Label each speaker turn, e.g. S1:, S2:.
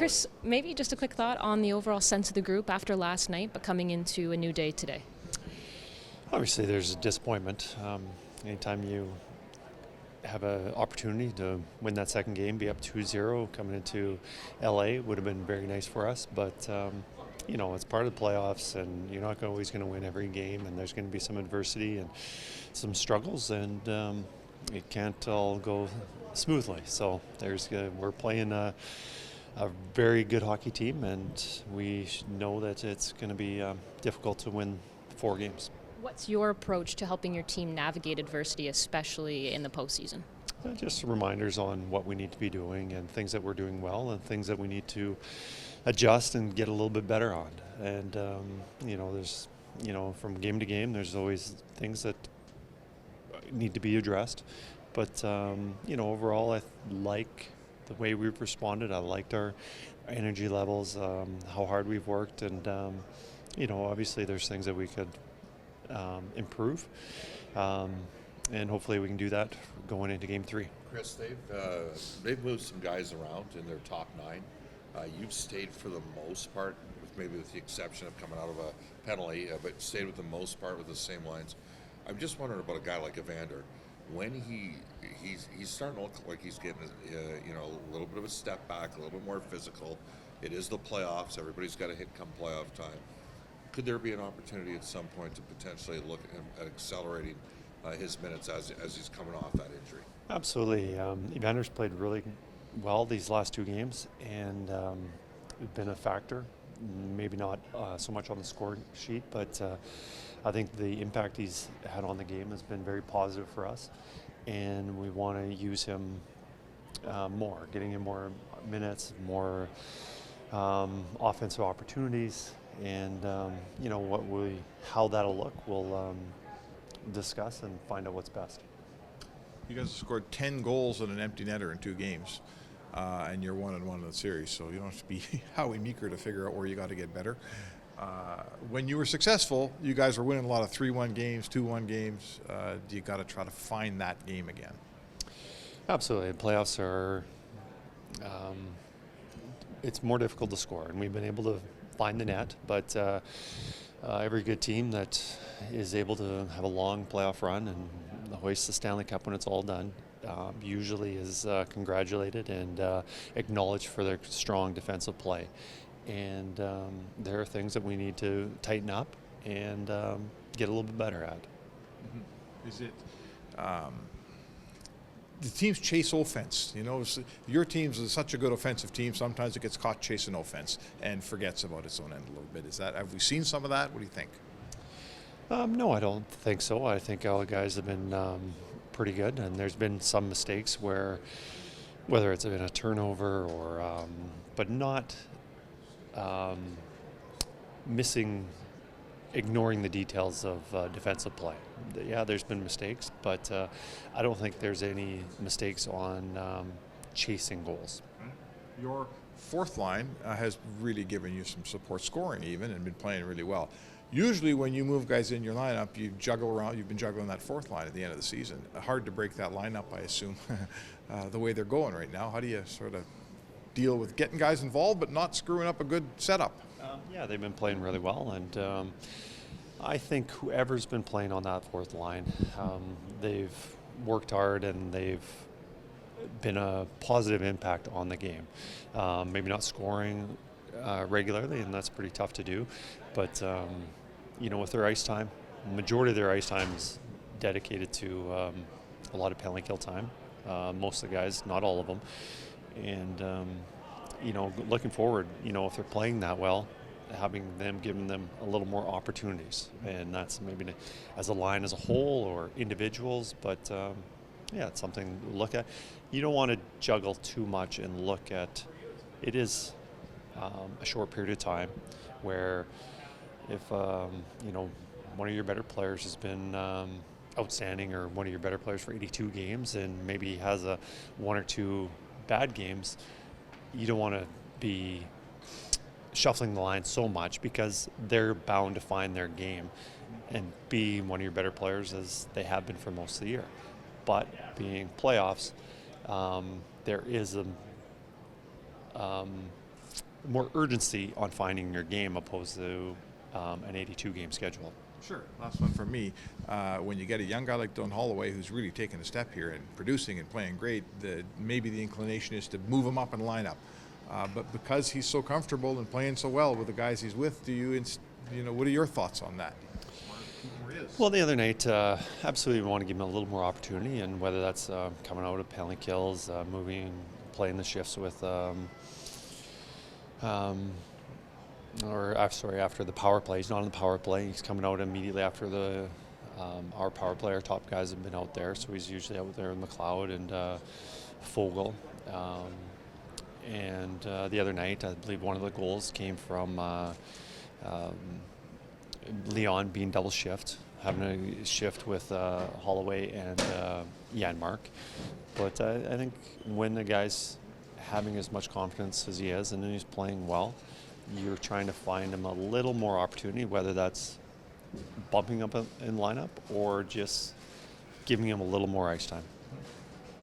S1: Kris, maybe just a quick thought on the overall sense of the group after last night, but coming into a new day today.
S2: Obviously, there's a disappointment. Anytime you have an opportunity to win that second game, be up 2-0 coming into LA would have been very nice for us. But, it's part of the playoffs, and you're not always going to win every game, and there's going to be some adversity and some struggles, and it can't all go smoothly. So we're playing a very good hockey team, and we know that it's going to be difficult to win 4 games.
S1: What's your approach to helping your team navigate adversity, especially in the postseason?
S2: Just reminders on what we need to be doing and things that we're doing well and things that we need to adjust and get a little bit better on. And, there's, from game to game, there's always things that need to be addressed. But, overall, I like the way we've responded. I liked our energy levels, how hard we've worked. And, obviously there's things that we could improve, and hopefully we can do that going into Game 3.
S3: Kris, they've moved some guys around in their top 9. You've stayed for the most part, with the exception of coming out of a penalty, but stayed with the most part with the same lines. I'm just wondering about a guy like Evander. When he's starting to look like he's getting a little bit of a step back, a little bit more physical. It is the playoffs. Everybody's got to hit come playoff time. Could there be an opportunity at some point to potentially look at accelerating his minutes as he's coming off that injury?
S2: Absolutely. Evander's played really well these last 2 games, and been a factor. Maybe not so much on the score sheet, but I think the impact he's had on the game has been very positive for us, and we want to use him more, getting him more minutes, more offensive opportunities. And how that'll look, we'll discuss and find out what's best.
S4: You guys have scored 10 goals and an empty netter in 2 games, and you're 1-1 in the series. So you don't have to be Howie Meeker to figure out where you got to get better. When you were successful, you guys were winning a lot of 3-1 games, 2-1 games. You got to try to find that game again.
S2: Absolutely, the playoffs are. It's more difficult to score, and we've been able to find the net, but every good team that is able to have a long playoff run and hoist the Stanley Cup when it's all done usually is congratulated and acknowledged for their strong defensive play. And there are things that we need to tighten up and get a little bit better at.
S4: Mm-hmm. Is it the teams chase offense? Your team's is such a good offensive team. Sometimes it gets caught chasing offense and forgets about its own end a little bit. Have we seen some of that? What do you think?
S2: No, I don't think so. I think all the guys have been pretty good, and there's been some mistakes whether it's been a turnover or, but not ignoring the details of defensive play. Yeah, there's been mistakes, but I don't think there's any mistakes on chasing goals.
S4: Your fourth line has really given you some support scoring even and been playing really well. Usually when you move guys in your lineup, you juggle around. You've been juggling that fourth line at the end of the season. Hard to break that lineup, I assume, the way they're going right now. How do you sort of deal with getting guys involved but not screwing up a good setup?
S2: Yeah, they've been playing really well, and I think whoever's been playing on that fourth line, they've worked hard and they've been a positive impact on the game. Maybe not scoring regularly, and that's pretty tough to do, but with their ice time, the majority of their ice time is dedicated to a lot of penalty kill time. Most of the guys, not all of them, and looking forward, if they're playing that well, giving them a little more opportunities, and that's maybe as a line as a whole or individuals, but it's something to look at. You don't want to juggle too much and look at it is a short period of time where if one of your better players has been outstanding, or one of your better players for 82 games and maybe has a 1 or 2 bad games, you don't want to be shuffling the line so much, because they're bound to find their game and be one of your better players as they have been for most of the year. But being playoffs, there is more urgency on finding your game opposed to an 82 game schedule.
S4: Sure. Last one for me. When you get a young guy like Don Holloway who's really taken a step here and producing and playing great, maybe the inclination is to move him up in lineup. But because he's so comfortable and playing so well with the guys he's with, what are your thoughts on that?
S2: Well, the other night, absolutely we want to give him a little more opportunity, and whether that's coming out of penalty kills, playing the shifts with, after the power play. He's not on the power play. He's coming out immediately after our power play. Our top guys have been out there, so he's usually out there with McLeod and Fogle. And the other night, I believe one of the goals came from Leon being double shift, having a shift with Holloway and Janmark. But I think when the guy's having as much confidence as he is and he's playing well, you're trying to find him a little more opportunity, whether that's bumping up in lineup or just giving him a little more ice time.